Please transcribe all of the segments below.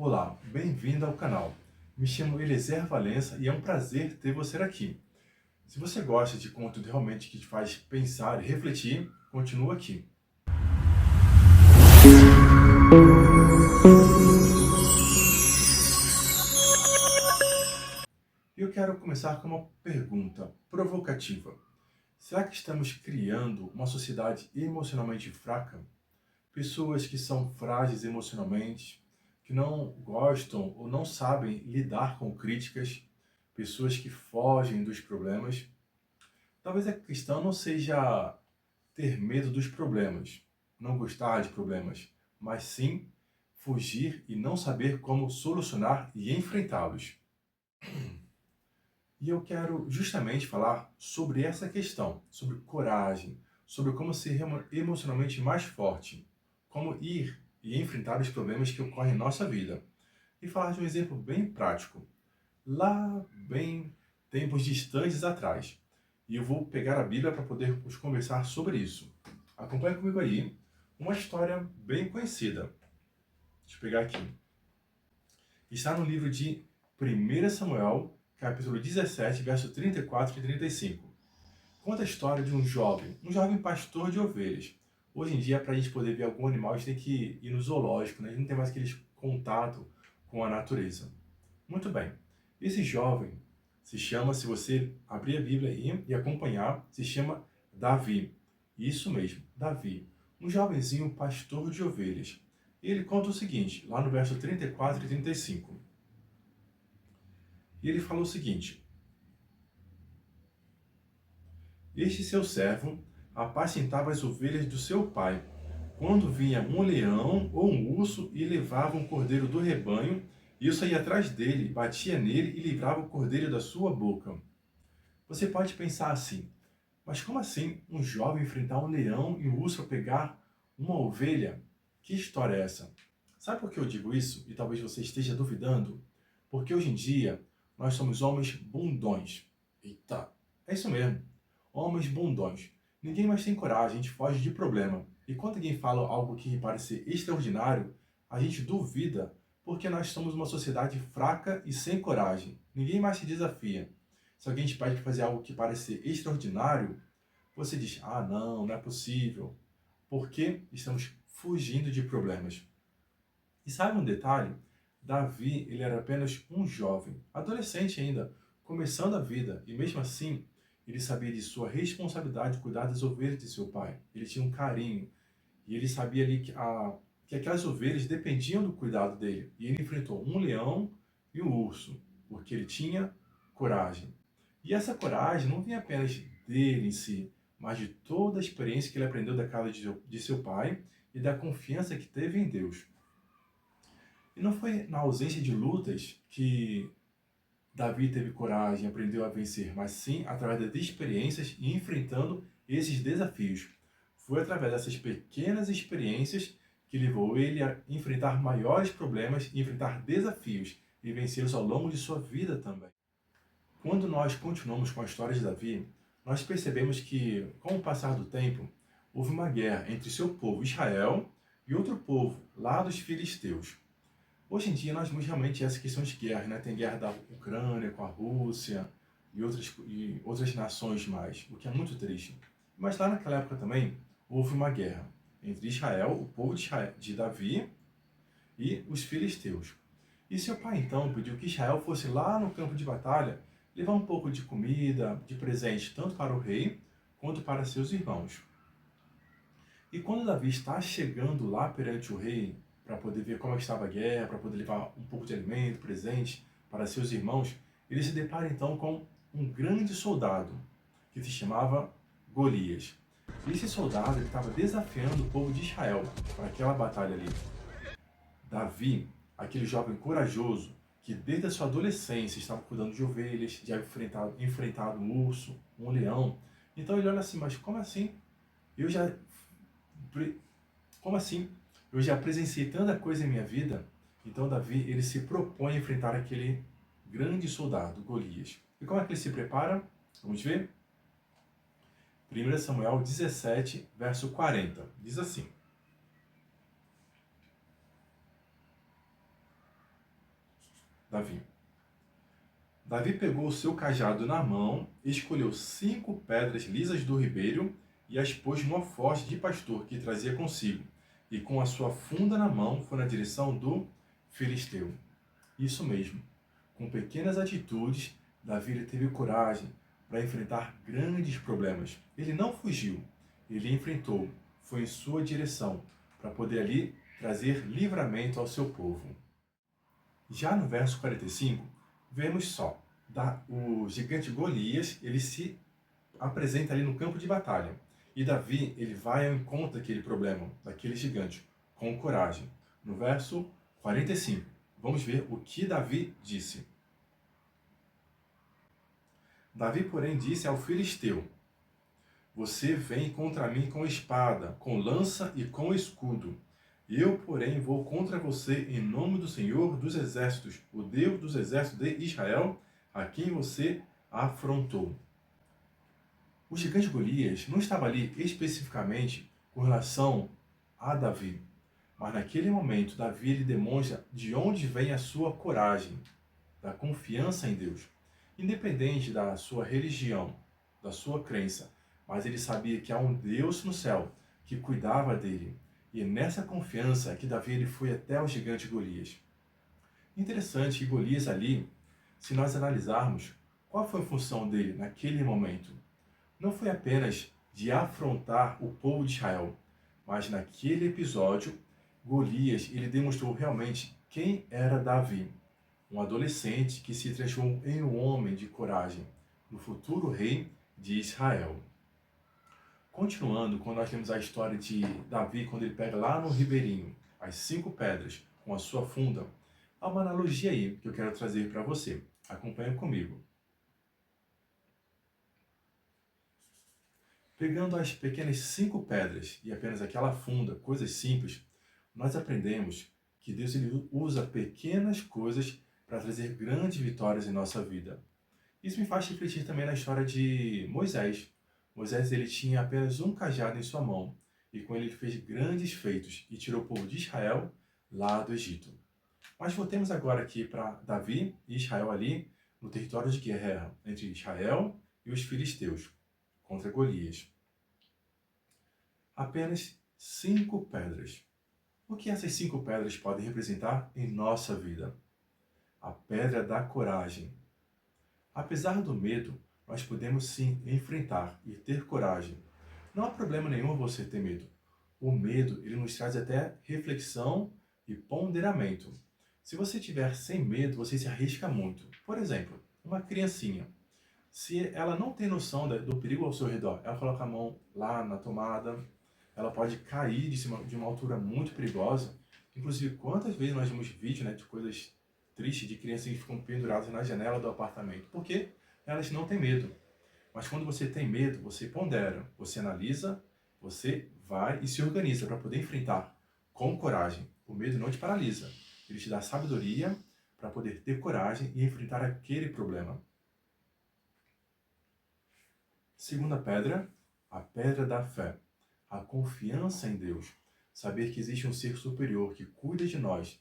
Olá, bem-vindo ao canal. Me chamo Eliezer Valença e é um prazer ter você aqui. Se você gosta de conteúdo realmente que te faz pensar e refletir, continua aqui. Eu quero começar com uma pergunta provocativa. Será que estamos criando uma sociedade emocionalmente fraca? Pessoas que são frágeis emocionalmente, que não gostam ou não sabem lidar com críticas, pessoas que fogem dos problemas. Talvez a questão não seja ter medo dos problemas, não gostar de problemas, mas sim fugir e não saber como solucionar e enfrentá-los. E eu quero justamente falar sobre essa questão, sobre coragem, sobre como ser emocionalmente mais forte, como ir e enfrentar os problemas que ocorrem em nossa vida. E falar de um exemplo bem prático. Lá, bem tempos distantes atrás. E eu vou pegar a Bíblia para podermos conversar sobre isso. Acompanhe comigo aí uma história bem conhecida. Deixa eu pegar aqui. Está no livro de 1 Samuel, capítulo 17, verso 34 e 35. Conta a história de um jovem pastor de ovelhas. Hoje em dia, para a gente poder ver algum animal, a gente tem que ir no zoológico, né? A gente não tem mais aquele contato com a natureza. Muito bem. Esse jovem se chama, se você abrir a Bíblia aí e acompanhar, se chama Davi. Isso mesmo, Davi. Um jovenzinho pastor de ovelhas. Ele conta o seguinte, lá no verso 34 e 35. E ele falou o seguinte: Este seu servo apacentava as ovelhas do seu pai. Quando vinha um leão ou um urso e levava um cordeiro do rebanho, isso ia atrás dele, batia nele e livrava o cordeiro da sua boca. Você pode pensar assim, mas como assim um jovem enfrentar um leão e um urso para pegar uma ovelha? Que história é essa? Sabe por que eu digo isso? E talvez você esteja duvidando? Porque hoje em dia nós somos homens bundões. Eita, é isso mesmo. Homens bundões. Ninguém mais tem coragem, a gente foge de problema. E quando alguém fala algo que parece extraordinário, a gente duvida porque nós somos uma sociedade fraca e sem coragem. Ninguém mais se desafia. Se alguém te pede para fazer algo que parece extraordinário, você diz, ah, não, não é possível. Porque estamos fugindo de problemas. E sabe um detalhe? Davi, ele era apenas um jovem, adolescente ainda, começando a vida. E mesmo assim, ele sabia de sua responsabilidade de cuidar das ovelhas de seu pai. Ele tinha um carinho. E ele sabia ali que aquelas ovelhas dependiam do cuidado dele. E ele enfrentou um leão e um urso, porque ele tinha coragem. E essa coragem não vinha apenas dele em si, mas de toda a experiência que ele aprendeu da casa de seu pai e da confiança que teve em Deus. E não foi na ausência de lutas que Davi teve coragem e aprendeu a vencer, mas sim através das experiências e enfrentando esses desafios. Foi através dessas pequenas experiências que levou ele a enfrentar maiores problemas, enfrentar desafios e vencê-los ao longo de sua vida também. Quando nós continuamos com a história de Davi, nós percebemos que, com o passar do tempo, houve uma guerra entre seu povo Israel e outro povo, lá dos filisteus. Hoje em dia nós vemos realmente essa questão de guerra, né? Tem guerra da Ucrânia com a Rússia e outras nações mais, o que é muito triste. Mas lá naquela época também houve uma guerra entre Israel, o povo de Davi e os filisteus. E seu pai então pediu que Israel fosse lá no campo de batalha levar um pouco de comida, de presente, tanto para o rei quanto para seus irmãos. E quando Davi está chegando lá perante o rei, para poder ver como estava a guerra, para poder levar um pouco de alimento, presente para seus irmãos, ele se depara então com um grande soldado, que se chamava Golias. E esse soldado estava desafiando o povo de Israel para aquela batalha ali. Davi, aquele jovem corajoso, que desde a sua adolescência estava cuidando de ovelhas, já enfrentado um urso, um leão. Então ele olha assim, mas como assim? Eu já Como assim? Eu já presenciei tanta coisa em minha vida. Então Davi, ele se propõe a enfrentar aquele grande soldado, Golias. E como é que ele se prepara? Vamos ver? 1 Samuel 17, verso 40. Diz assim: Davi. Davi pegou o seu cajado na mão, escolheu 5 pedras lisas do ribeiro e as pôs no alforje de pastor que trazia consigo, e com a sua funda na mão foi na direção do filisteu. Isso mesmo, com pequenas atitudes, Davi ele teve coragem para enfrentar grandes problemas. Ele não fugiu, ele enfrentou, foi em sua direção, para poder ali trazer livramento ao seu povo. Já no verso 45, vemos só, o gigante Golias, ele se apresenta ali no campo de batalha. E Davi, ele vai ao encontro daquele problema, daquele gigante, com coragem. No verso 45, vamos ver o que Davi disse. Davi, porém, disse ao filisteu: Você vem contra mim com espada, com lança e com escudo. Eu, porém, vou contra você em nome do Senhor dos Exércitos, o Deus dos Exércitos de Israel, a quem você afrontou. O gigante Golias não estava ali especificamente com relação a Davi, mas naquele momento Davi ele demonstra de onde vem a sua coragem, da confiança em Deus, independente da sua religião, da sua crença, mas ele sabia que há um Deus no céu que cuidava dele, e é nessa confiança que Davi ele foi até o gigante Golias. Interessante que Golias ali, se nós analisarmos, qual foi a função dele naquele momento? Não foi apenas de afrontar o povo de Israel, mas naquele episódio, Golias ele demonstrou realmente quem era Davi, um adolescente que se transformou em um homem de coragem, no futuro rei de Israel. Continuando, quando nós temos a história de Davi, quando ele pega lá no ribeirinho as 5 pedras com a sua funda, há uma analogia aí que eu quero trazer para você. Acompanhe comigo. Pegando as pequenas 5 pedras e apenas aquela funda, coisas simples, nós aprendemos que Deus ele usa pequenas coisas para trazer grandes vitórias em nossa vida. Isso me faz refletir também na história de Moisés. Moisés ele tinha apenas um cajado em sua mão e com ele ele fez grandes feitos e tirou o povo de Israel lá do Egito. Mas voltemos agora aqui para Davi e Israel ali no território de guerra entre Israel e os filisteus contra Golias. Apenas 5 pedras. O que essas 5 pedras podem representar em nossa vida? A pedra da coragem. Apesar do medo, nós podemos sim enfrentar e ter coragem. Não há problema nenhum você ter medo. O medo, ele nos traz até reflexão e ponderamento. Se você tiver sem medo, você se arrisca muito. Por exemplo, uma criancinha. Se ela não tem noção do perigo ao seu redor, ela coloca a mão lá na tomada, ela pode cair de uma altura muito perigosa. Inclusive, quantas vezes nós vimos vídeos de coisas tristes de crianças que ficam penduradas na janela do apartamento? Porque elas não têm medo. Mas quando você tem medo, você pondera, você analisa, você vai e se organiza para poder enfrentar com coragem. O medo não te paralisa, ele te dá sabedoria para poder ter coragem e enfrentar aquele problema. Segunda pedra, a pedra da fé. A confiança em Deus. Saber que existe um ser superior que cuida de nós,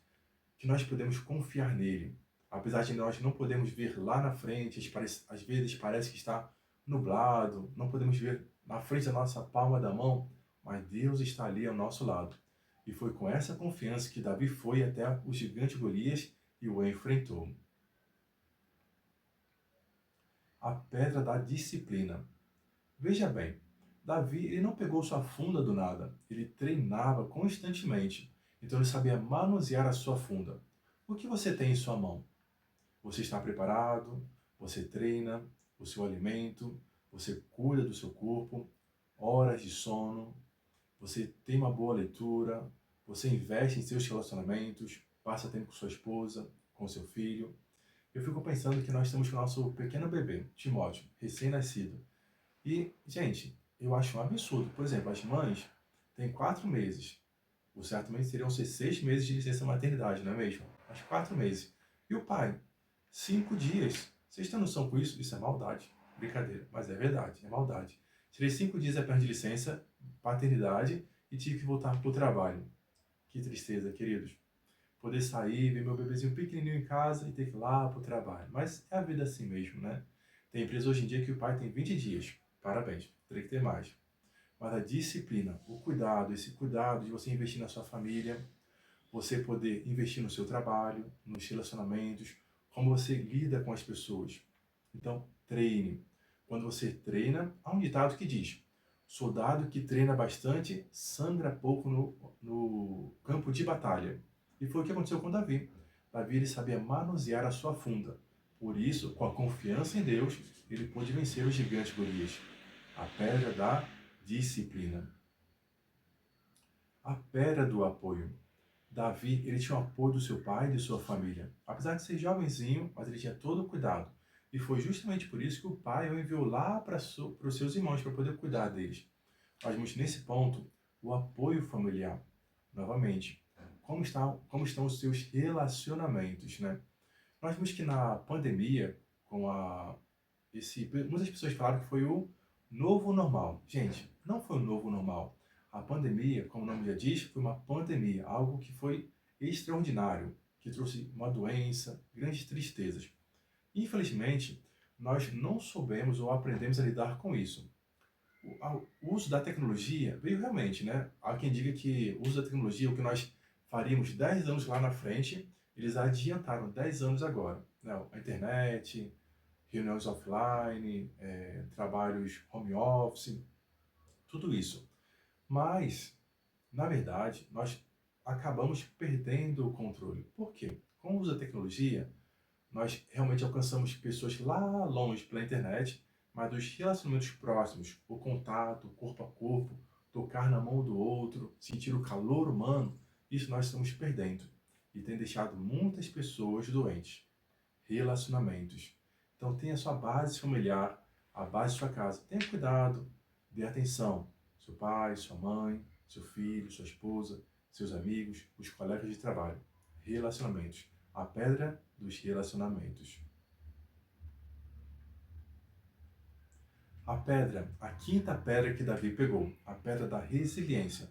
que nós podemos confiar nele. Apesar de nós não podemos ver lá na frente, às vezes parece que está nublado, não podemos ver na frente da nossa palma da mão, mas Deus está ali ao nosso lado. E foi com essa confiança que Davi foi até o gigante Golias e o enfrentou. A pedra da disciplina. Veja bem, Davi ele não pegou sua funda do nada, ele treinava constantemente, então ele sabia manusear a sua funda. O que você tem em sua mão? Você está preparado? Você treina o seu alimento? Você cuida do seu corpo? Horas de sono? Você tem uma boa leitura? Você investe em seus relacionamentos? Passa tempo com sua esposa, com seu filho? Eu fico pensando que nós estamos com o nosso pequeno bebê, Timóteo, recém-nascido. E, gente, eu acho um absurdo. Por exemplo, as mães têm 4 meses. O certo mesmo seriam ser 6 meses de licença maternidade, não é mesmo? Mas 4 meses. E o pai? 5 dias. Vocês têm noção com isso? Isso é maldade. Brincadeira, mas é verdade, é maldade. Tirei 5 dias apenas de licença, paternidade, e tive que voltar para o trabalho. Que tristeza, queridos. poder sair, ver meu bebezinho pequenininho em casa e ter que ir lá para o trabalho. Mas é a vida assim mesmo, né? Tem empresa hoje em dia que o pai tem 20 dias. Parabéns, teria que ter mais. Mas a disciplina, o cuidado, esse cuidado de você investir na sua família, você poder investir no seu trabalho, nos relacionamentos, como você lida com as pessoas. Então, treine. Quando você treina, há um ditado que diz: soldado que treina bastante sangra pouco no campo de batalha. E foi o que aconteceu com Davi. Davi ele sabia manusear a sua funda. Por isso, com a confiança em Deus, ele pôde vencer o gigante Golias. A pedra da disciplina. A pedra do apoio. Davi, ele tinha o apoio do seu pai e de sua família. Apesar de ser jovenzinho, mas ele tinha todo o cuidado. E foi justamente por isso que o pai o enviou lá para os seus irmãos, para poder cuidar deles. Nós vemos nesse ponto o apoio familiar. Novamente, como estão os seus relacionamentos, né? Nós vimos que na pandemia, muitas pessoas falaram que foi o novo normal. Gente, não foi o novo normal. A pandemia, como o nome já diz, foi uma pandemia, algo que foi extraordinário, que trouxe uma doença, grandes tristezas. Infelizmente, nós não soubemos ou aprendemos a lidar com isso. O uso da tecnologia veio realmente, né? Há quem diga que o uso da tecnologia, o que nós faríamos 10 anos lá na frente, eles adiantaram 10 anos agora. Né? A internet, reuniões offline, trabalhos home office, tudo isso. Mas, na verdade, nós acabamos perdendo o controle. Por quê? Com o uso da tecnologia, nós realmente alcançamos pessoas lá longe pela internet, mas dos relacionamentos próximos, o contato, corpo a corpo, tocar na mão do outro, sentir o calor humano, isso nós estamos perdendo. E tem deixado muitas pessoas doentes. Relacionamentos. Então tenha sua base familiar, a base de sua casa. Tenha cuidado, dê atenção. Seu pai, sua mãe, seu filho, sua esposa, seus amigos, os colegas de trabalho. Relacionamentos. A pedra dos relacionamentos. A pedra, a quinta pedra que Davi pegou, a pedra da resiliência.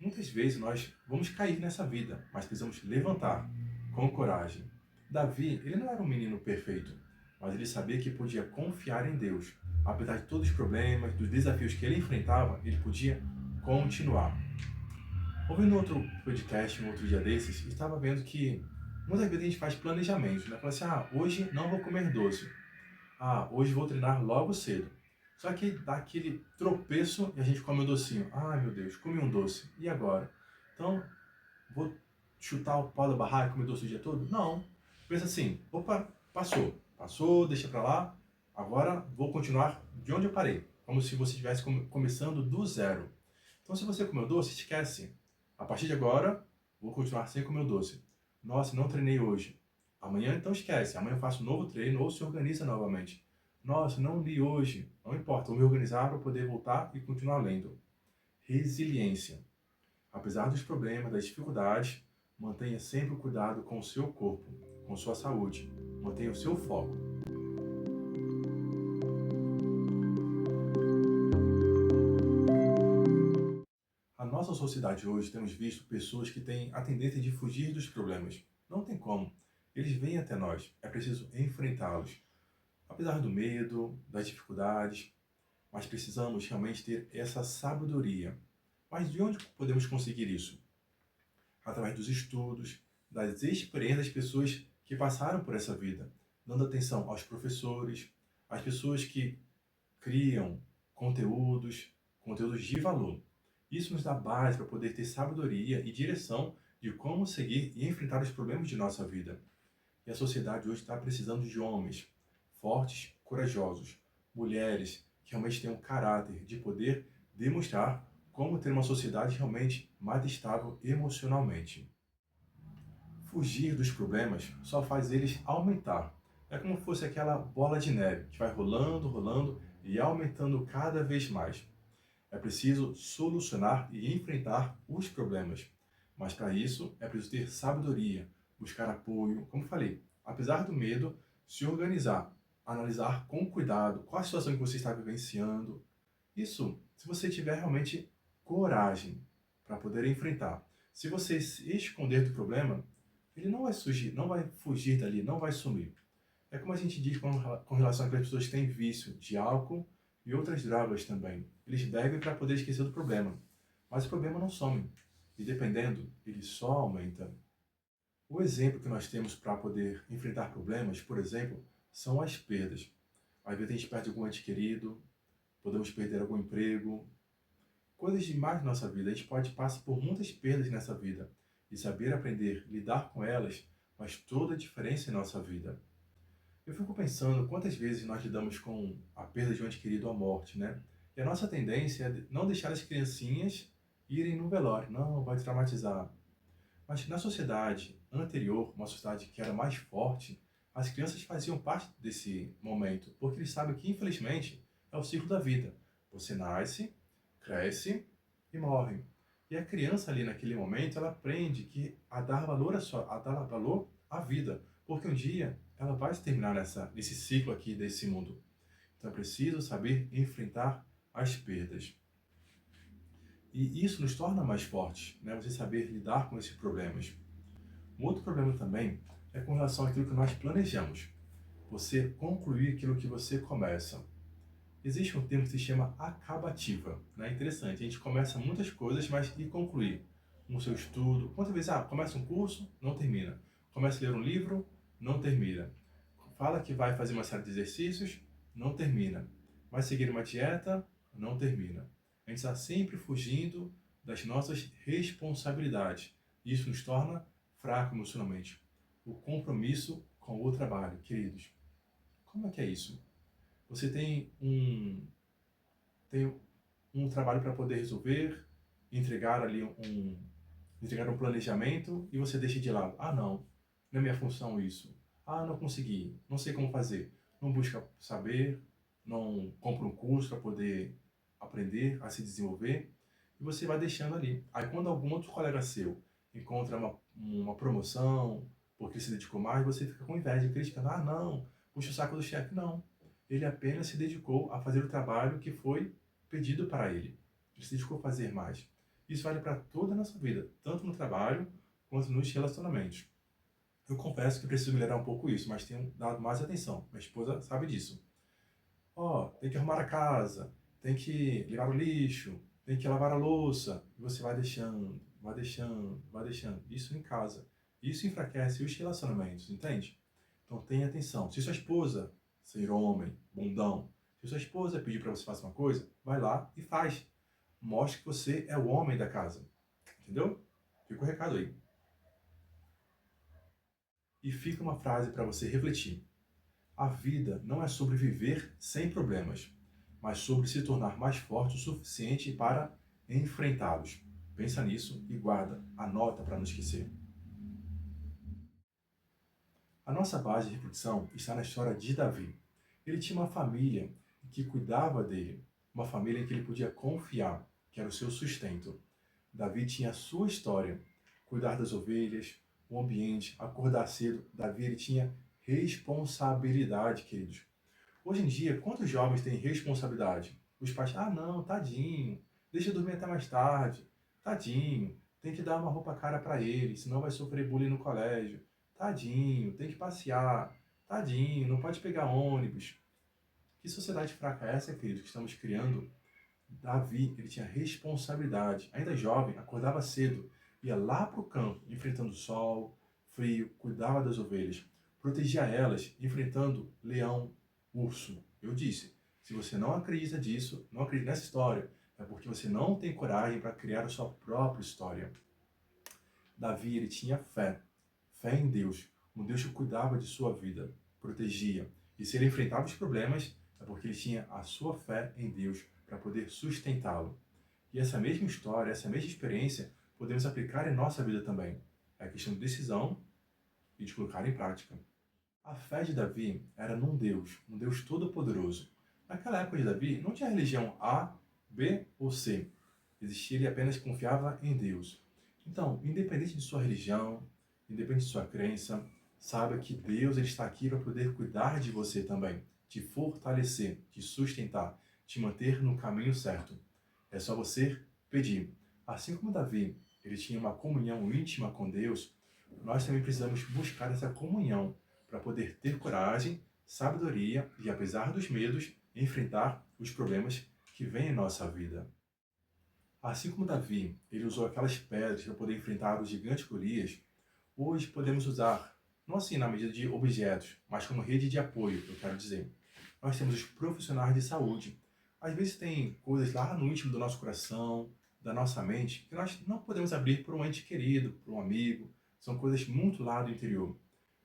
Muitas vezes nós vamos cair nessa vida, mas precisamos levantar com coragem. Davi, ele não era um menino perfeito, mas ele sabia que podia confiar em Deus. Apesar de todos os problemas, dos desafios que ele enfrentava, ele podia continuar. Ouvindo outro podcast, um outro dia desses, estava vendo que muitas vezes a gente faz planejamento, né? Fala assim, hoje não vou comer doce. Hoje vou treinar logo cedo. Só que dá aquele tropeço e a gente come um docinho. Meu Deus, comi um doce. E agora? Então, vou chutar o pau da barraca e comer doce o dia todo? Não. Pensa assim, opa, passou. Passou, deixa pra lá. Agora vou continuar de onde eu parei. Como se você estivesse começando do zero. Então, se você comeu doce, esquece. A partir de agora, vou continuar sem comer o doce. Nossa, não treinei hoje. Amanhã, então esquece. Amanhã eu faço um novo treino ou se organiza novamente. Nossa, não li hoje. Não importa, vou me organizar para poder voltar e continuar lendo. Resiliência. Apesar dos problemas, das dificuldades, mantenha sempre o cuidado com o seu corpo, com sua saúde. Mantenha o seu foco. A nossa sociedade hoje temos visto pessoas que têm a tendência de fugir dos problemas. Não tem como. Eles vêm até nós. É preciso enfrentá-los. Apesar do medo, das dificuldades, mas precisamos realmente ter essa sabedoria. Mas de onde podemos conseguir isso? Através dos estudos, das experiências das pessoas que passaram por essa vida, dando atenção aos professores, às pessoas que criam conteúdos de valor. Isso nos dá base para poder ter sabedoria e direção de como seguir e enfrentar os problemas de nossa vida. E a sociedade hoje está precisando de homens fortes, corajosos, mulheres que realmente tenham caráter de poder demonstrar como ter uma sociedade realmente mais estável emocionalmente. Fugir dos problemas só faz eles aumentar. É como se fosse aquela bola de neve que vai rolando, rolando e aumentando cada vez mais. É preciso solucionar e enfrentar os problemas. Mas para isso é preciso ter sabedoria, buscar apoio, como falei, apesar do medo, se organizar, analisar com cuidado qual a situação que você está vivenciando. Isso, se você tiver realmente coragem para poder enfrentar. Se você se esconder do problema, ele não vai surgir, não vai fugir dali, não vai sumir. É como a gente diz com relação àquelas pessoas que têm vício de álcool e outras drogas também. Eles bebem para poder esquecer do problema, mas o problema não some. E dependendo, ele só aumenta. O exemplo que nós temos para poder enfrentar problemas, por exemplo, são as perdas. Às vezes a gente perde algum ente querido, podemos perder algum emprego, coisas demais na nossa vida. A gente pode passar por muitas perdas nessa vida. E saber aprender a lidar com elas faz toda a diferença em nossa vida. Eu fico pensando quantas vezes nós lidamos com a perda de um ente querido ou a morte, né? E a nossa tendência é não deixar as criancinhas irem no velório. Não, vai traumatizar. Mas na sociedade anterior, uma sociedade que era mais forte, as crianças faziam parte desse momento, porque eles sabem que, infelizmente, é o ciclo da vida. Você nasce, cresce e morre. E a criança ali naquele momento, ela aprende a dar valor a dar valor à vida, porque um dia ela vai se terminar nesse ciclo aqui desse mundo. Então é preciso saber enfrentar as perdas. E isso nos torna mais fortes, né? Você saber lidar com esses problemas. Um outro problema também é com relação àquilo que nós planejamos. Você concluir aquilo que você começa. Existe um termo que se chama acabativa, né? Interessante, a gente começa muitas coisas, mas e concluir? No seu estudo, quantas vezes, começa um curso, não termina. Começa a ler um livro, não termina. Fala que vai fazer uma série de exercícios, não termina. Vai seguir uma dieta, não termina. A gente está sempre fugindo das nossas responsabilidades. Isso nos torna fraco emocionalmente. O compromisso com o trabalho, queridos. Como é que é isso? Você tem um trabalho para poder resolver, entregar ali entregar um planejamento e você deixa de lado. Ah, não é minha função isso. Ah, não consegui, não sei como fazer. Não busca saber, não compra um curso para poder aprender a se desenvolver e você vai deixando ali. Aí quando algum outro colega seu encontra uma promoção porque se dedicou mais, você fica com inveja, criticando. Ah, não, puxa o saco do chefe. Não. Ele apenas se dedicou a fazer o trabalho que foi pedido para ele. Ele se dedicou a fazer mais. Isso vale para toda a nossa vida, tanto no trabalho quanto nos relacionamentos. Eu confesso que preciso melhorar um pouco isso, mas tenho dado mais atenção. Minha esposa sabe disso. Tem que arrumar a casa, tem que limpar o lixo, tem que lavar a louça. E você vai deixando, vai deixando, vai deixando. Isso em casa. Isso enfraquece os relacionamentos, entende? Então tenha atenção. Se sua esposa ser homem, bundão, se sua esposa pedir para você fazer uma coisa, vai lá e faz. Mostre que você é o homem da casa. Entendeu? Fica o recado aí. E fica uma frase para você refletir. A vida não é sobre viver sem problemas, mas sobre se tornar mais forte o suficiente para enfrentá-los. Pensa nisso e guarda, anota para não esquecer. A nossa base de reflexão está na história de Davi. Ele tinha uma família que cuidava dele, uma família em que ele podia confiar, que era o seu sustento. Davi tinha a sua história, cuidar das ovelhas, o ambiente, acordar cedo. Davi ele tinha responsabilidade, queridos. Hoje em dia, quantos jovens têm responsabilidade? Os pais, não, tadinho, deixa eu dormir até mais tarde, tadinho, tem que dar uma roupa cara para ele, senão vai sofrer bullying no colégio, tadinho, tem que passear, tadinho, não pode pegar ônibus. Que sociedade fraca é essa, querido, que estamos criando? Davi, ele tinha responsabilidade. Ainda jovem, acordava cedo, ia lá para o campo, enfrentando sol, frio, cuidava das ovelhas, protegia elas, enfrentando leão, urso. Eu disse, se você não acredita disso, não acredita nessa história, é porque você não tem coragem para criar a sua própria história. Davi, ele tinha fé, fé em Deus, um Deus que cuidava de sua vida, protegia. E se ele enfrentava os problemas, é porque ele tinha a sua fé em Deus para poder sustentá-lo. E essa mesma história, essa mesma experiência, podemos aplicar em nossa vida também. É questão de decisão e de colocar em prática. A fé de Davi era num Deus, um Deus todo-poderoso. Naquela época de Davi, não tinha religião A, B ou C. Existia, ele apenas confiava em Deus. Então, independente de sua religião, independente de sua crença, saiba que Deus ele está aqui para poder cuidar de você também, te fortalecer, te sustentar, te manter no caminho certo. É só você pedir. Assim como Davi, ele tinha uma comunhão íntima com Deus, nós também precisamos buscar essa comunhão para poder ter coragem, sabedoria e, apesar dos medos, enfrentar os problemas que vêm em nossa vida. Assim como Davi, ele usou aquelas pedras para poder enfrentar o gigante Golias, hoje podemos usar, não assim na medida de objetos, mas como rede de apoio, eu quero dizer. Nós temos os profissionais de saúde. Às vezes tem coisas lá no íntimo do nosso coração, da nossa mente, que nós não podemos abrir para um ente querido, para um amigo. São coisas muito lá do interior.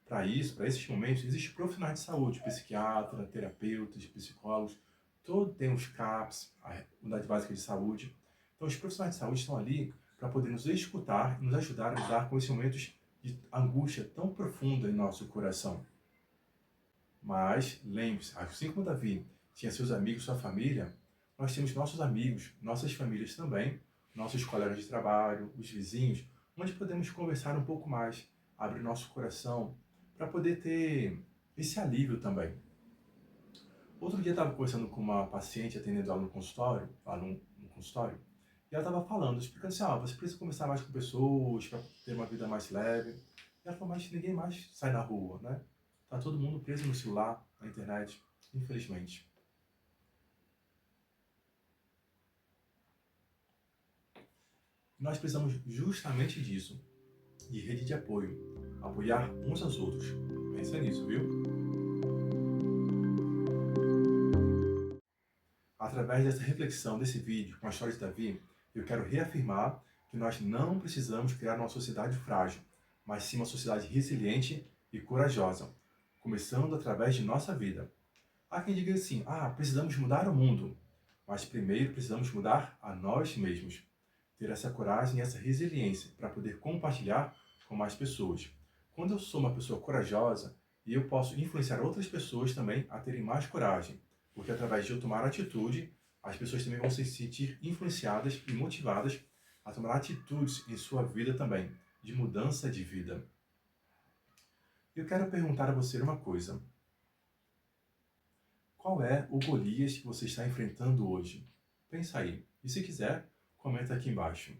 Para isso, para esses momentos, existem profissionais de saúde, psiquiatra, terapeutas, psicólogos, todo tem os CAPs, a Unidade Básica de Saúde. Então, os profissionais de saúde estão ali para poder nos escutar e nos ajudar a lidar com esses momentos de angústia tão profunda em nosso coração. Mas, lembre-se, assim como Davi tinha seus amigos, sua família, nós temos nossos amigos, nossas famílias também, nossos colegas de trabalho, os vizinhos, onde podemos conversar um pouco mais, abrir nosso coração, para poder ter esse alívio também. Outro dia eu estava conversando com uma paciente atendendo ela no consultório, no consultório, e ela estava falando, explicando assim, você precisa conversar mais com pessoas para ter uma vida mais leve. E ela falou, mas ninguém mais sai na rua, né? Tá todo mundo preso no celular, na internet, infelizmente. Nós precisamos justamente disso, de rede de apoio, apoiar uns aos outros. Pensa nisso, viu? Através dessa reflexão, desse vídeo com a história de Davi, eu quero reafirmar que nós não precisamos criar uma sociedade frágil, mas sim uma sociedade resiliente e corajosa, começando através de nossa vida. Há quem diga assim, precisamos mudar o mundo, mas primeiro precisamos mudar a nós mesmos. Ter essa coragem e essa resiliência para poder compartilhar com mais pessoas. Quando eu sou uma pessoa corajosa, eu posso influenciar outras pessoas também a terem mais coragem, porque através de eu tomar atitude, as pessoas também vão se sentir influenciadas e motivadas a tomar atitudes em sua vida também, de mudança de vida. Eu quero perguntar a você uma coisa. Qual é o Golias que você está enfrentando hoje? Pensa aí. E se quiser, comenta aqui embaixo.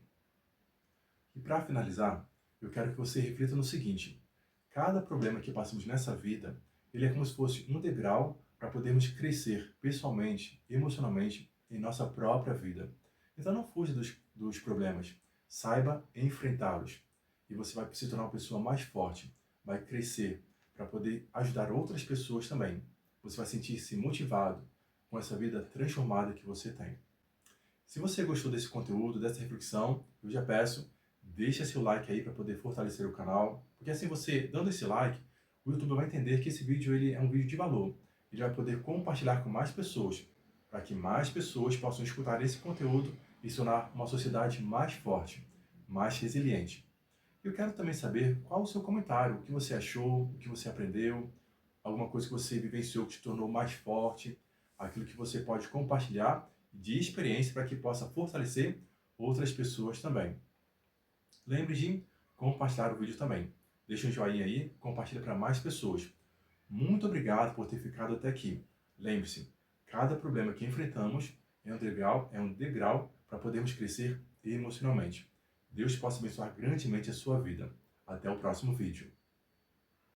E para finalizar, eu quero que você reflita no seguinte. Cada problema que passamos nessa vida, ele é como se fosse um degrau para podermos crescer pessoalmente, emocionalmente, em nossa própria vida. Então não fuja dos problemas. Saiba enfrentá-los. E você vai se tornar uma pessoa mais forte. Vai crescer para poder ajudar outras pessoas também. Você vai sentir-se motivado com essa vida transformada que você tem. Se você gostou desse conteúdo, dessa reflexão, eu já peço, deixa seu like aí para poder fortalecer o canal, porque assim você, dando esse like, o YouTube vai entender que esse vídeo ele é um vídeo de valor. Ele vai poder compartilhar com mais pessoas, para que mais pessoas possam escutar esse conteúdo e se tornar uma sociedade mais forte, mais resiliente. Eu quero também saber qual o seu comentário, o que você achou, o que você aprendeu, alguma coisa que você vivenciou que te tornou mais forte, aquilo que você pode compartilhar de experiência para que possa fortalecer outras pessoas também. Lembre de compartilhar o vídeo também. Deixa um joinha aí, compartilha para mais pessoas. Muito obrigado por ter ficado até aqui. Lembre-se, cada problema que enfrentamos é um degrau para podermos crescer emocionalmente. Deus possa abençoar grandemente a sua vida. Até o próximo vídeo.